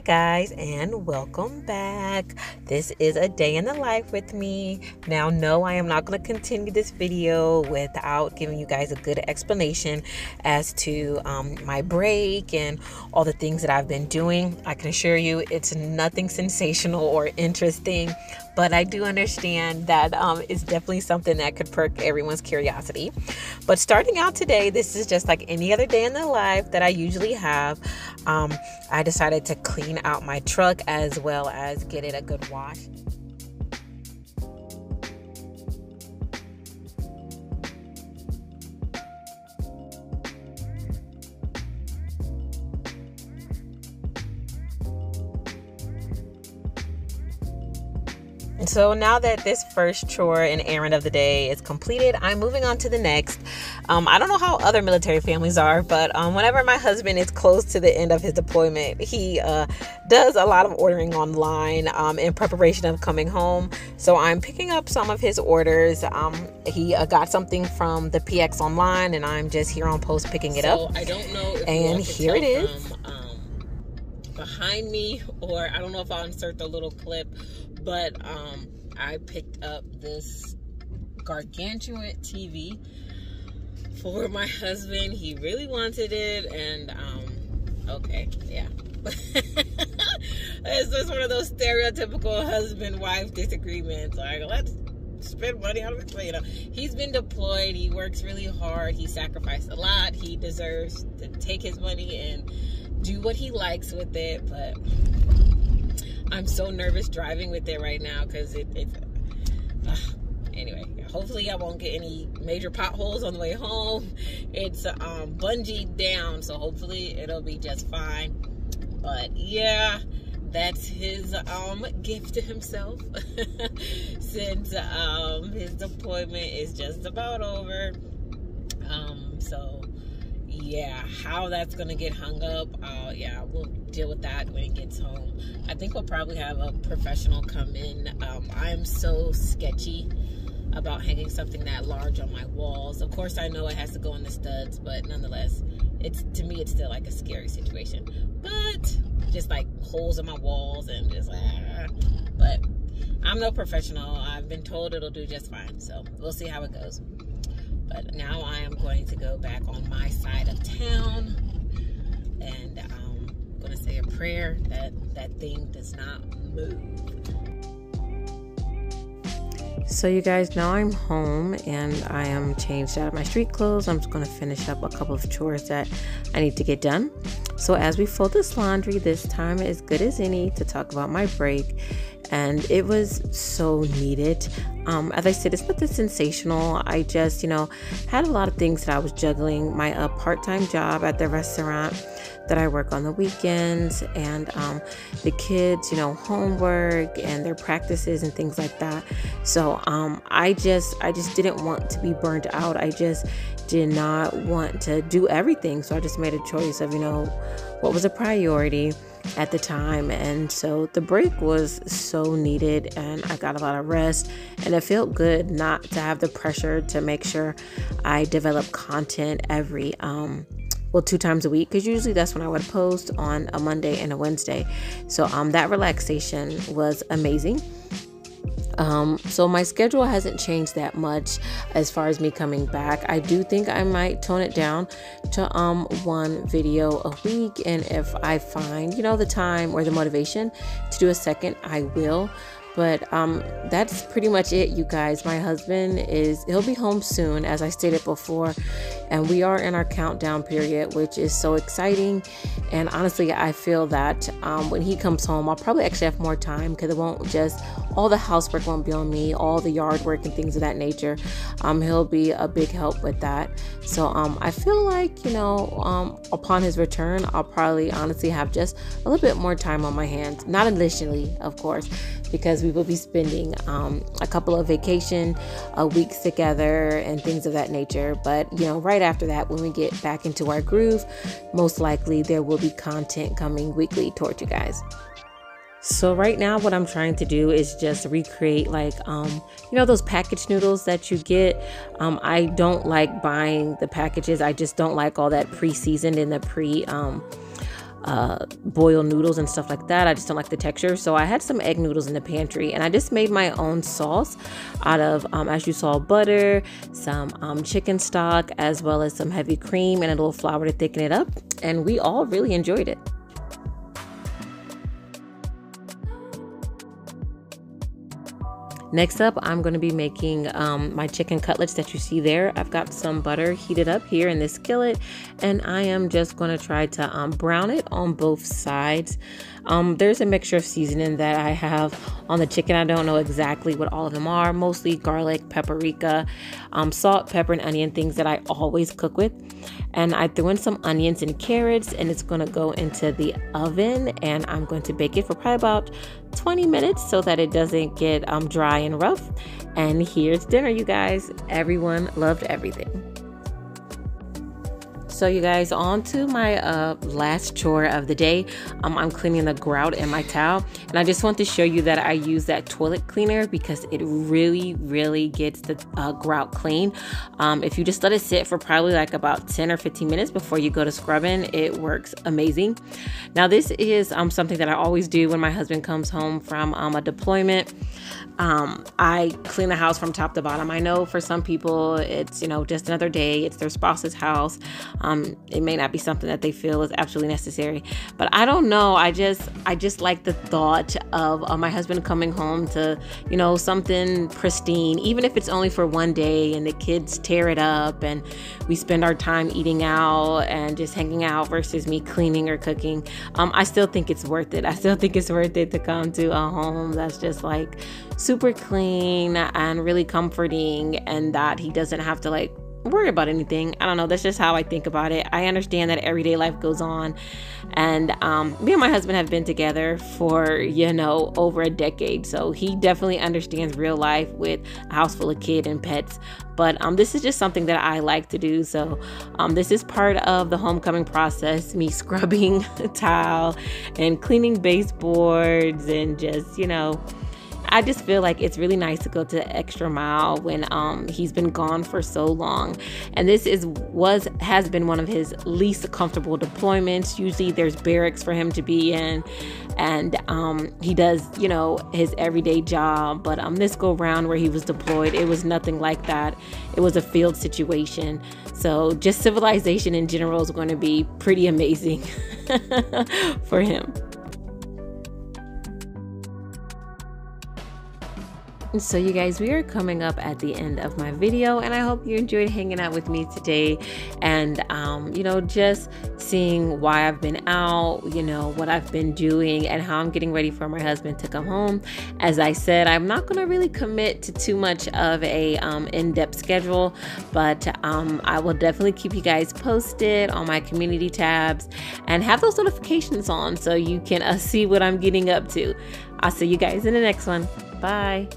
guys, and welcome back. This is a day in the life with me. Now, no, I am not going to continue this video without giving you guys a good explanation as to my break and all the things that I've been doing. I can assure you it's nothing sensational or interesting, but I do understand that it's definitely something that could perk everyone's curiosity. But starting out today, this is just like any other day in the life that I usually have. I decided to clean out my truck as well as get it a good wash. So now that this first chore and errand of the day is completed, I'm moving on to the next. I don't know how other military families are, but whenever my husband is close to the end of his deployment, he does a lot of ordering online in preparation of coming home. So I'm picking up some of his orders. He got something from the PX online, and I'm just here on post picking it up. I don't know if and here it is. Behind me, or I don't know if I'll insert the little clip, but I picked up this gargantuan TV for my husband. He really wanted it, and okay, yeah. It's just one of those stereotypical husband-wife disagreements. Like, let's spend money on it. You know, he's been deployed. He works really hard. He sacrificed a lot. He deserves to take his money and do what he likes with it. But I'm so nervous driving with it right now because it's anyway, hopefully I won't get any major potholes on the way home. It's bungeed down, so hopefully it'll be just fine. But yeah, that's his gift to himself since his deployment is just about over. So yeah, how that's gonna get hung up, yeah, we'll deal with that when it gets home. I think we'll probably have a professional come in. I'm so sketchy about hanging something that large on my walls. Of course, I know it has to go in the studs, but nonetheless, to me it's still like a scary situation. But just like holes in my walls and just but I'm no professional. I've been told it'll do just fine, so we'll see how it goes. But now I am going to go back on my side of town, and I'm going to say a prayer that that thing does not move. So you guys, now I'm home and I am changed out of my street clothes. I'm just going to finish up a couple of chores that I need to get done. So as we fold this laundry, this time is good as any to talk about my break. And it was so needed. As I said, it's nothing sensational. I just, had a lot of things that I was juggling. My part-time job at the restaurant that I work on the weekends, and the kids, homework and their practices and things like that. So I just didn't want to be burnt out. I just did not want to do everything. So I just made a choice of, what was a priority at the time. And so the break was so needed, and I got a lot of rest, and it felt good not to have the pressure to make sure I develop content every 2 times a week, because usually that's when I would post on a Monday and a Wednesday. So that relaxation was amazing. So my schedule hasn't changed that much as far as me coming back. I do think I might tone it down to 1 video a week, and if I find the time or the motivation to do a second, I will. But that's pretty much it, you guys. My husband he'll be home soon, as I stated before, and we are in our countdown period, which is so exciting. And honestly, I feel that when he comes home, I'll probably actually have more time, because it won't just, all the housework won't be on me, all the yard work and things of that nature. He'll be a big help with that. So I feel like, upon his return, I'll probably honestly have just a little bit more time on my hands. Not initially, of course, because we will be spending a couple of vacation weeks together and things of that nature. But right after that, when we get back into our groove, most likely there will be content coming weekly toward you guys. So right now what I'm trying to do is just recreate those packaged noodles that you get. I don't like buying the packages. I just don't like all that pre-seasoned and the boil noodles and stuff like that. I just don't like the texture. So I had some egg noodles in the pantry, and I just made my own sauce out of, as you saw, butter, some chicken stock, as well as some heavy cream and a little flour to thicken it up. And we all really enjoyed it. Next up, I'm going to be making my chicken cutlets that you see there. I've got some butter heated up here in this skillet, and I am just going to try to brown it on both sides. There's a mixture of seasoning that I have on the chicken. I don't know exactly what all of them are. Mostly garlic, paprika, salt, pepper, and onion, things that I always cook with. And I threw in some onions and carrots, and it's going to go into the oven, and I'm going to bake it for probably about 20 minutes so that it doesn't get dry and rough. And here's dinner, you guys. Everyone loved everything. So you guys, on to my last chore of the day. I'm cleaning the grout in my towel, and I just want to show you that I use that toilet cleaner because it really gets the grout clean. If you just let it sit for probably like about 10 or 15 minutes before you go to scrubbing, it works amazing. Now this is something that I always do when my husband comes home from a deployment. I clean the house from top to bottom. I know for some people it's, you know, just another day. It's their spouse's house. It may not be something that they feel is absolutely necessary, but I don't know. I just like the thought of my husband coming home to, you know, something pristine, even if it's only for one day and the kids tear it up and we spend our time eating out and just hanging out versus me cleaning or cooking. I still think it's worth it. I still think it's worth it to come to a home that's just like super clean and really comforting, and that he doesn't have to like worry about anything. I don't know. That's just how I think about it. I understand that everyday life goes on, and me and my husband have been together for, you know, over a decade, so he definitely understands real life with a house full of kids and pets. But this is just something that I like to do. So this is part of the homecoming process, me scrubbing the tile and cleaning baseboards, and just, you know, I just feel like it's really nice to go to the extra mile when he's been gone for so long. And this has been one of his least comfortable deployments. Usually there's barracks for him to be in, and he does, you know, his everyday job. But this go round where he was deployed, it was nothing like that. It was a field situation. So just civilization in general is going to be pretty amazing for him. So you guys, we are coming up at the end of my video, and I hope you enjoyed hanging out with me today, and you know, just seeing why I've been out, you know, what I've been doing, and how I'm getting ready for my husband to come home. As I said, I'm not going to really commit to too much of a in-depth schedule, but I will definitely keep you guys posted on my community tabs and have those notifications on so you can see what I'm getting up to. I'll see you guys in the next one. Bye.